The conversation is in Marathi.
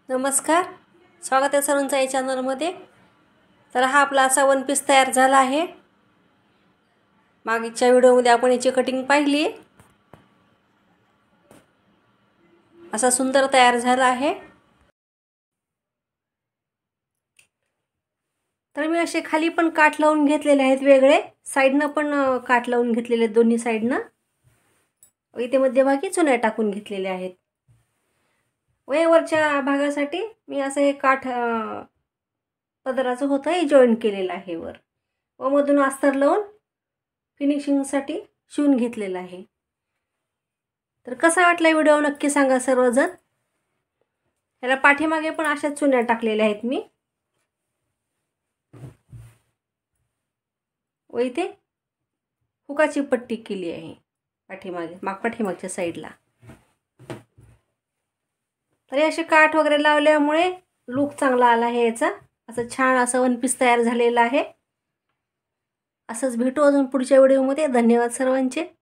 नमस्कार, स्वागत आहे सर्वांचं या चॅनलमध्ये। तर हा आपला असा वन पीस तयार झाला आहे। मागच्या व्हिडिओमध्ये आपण याची कटिंग पाहिली। असा सुंदर तयार झाला आहे। तर मी असे खाली पण काठ लावून घेतलेले आहेत, वेगळे साइडनं पण काठ लावून घेतलेले आहेत, दोन्ही साइडनं। इथे मध्यभागी चुन्या टाकून घेतलेल्या आहेत। वरच्या भागासाठी मी असं हे काठ पदराचं होतं हे जॉईन केलेलं आहे वर, व मधून अस्तर लावून फिनिशिंगसाठी शिवून घेतलेलं आहे। तर कसा वाटला व्हिडिओ नक्की सांगा सर्वजण। याला पाठीमागे पण अशाच चुन्या टाकलेल्या आहेत मी, व इथे हुकाची पट्टी केली आहे पाठीमागच्या साईडला। तर असे काठ वगैरे लावल्यामुळे लुक चांगला आला आहे याचा। असं छान असं वन पीस तयार झालेला आहे। असंच भेटू अजून पुढच्या व्हिडिओमध्ये। धन्यवाद सर्वांचे।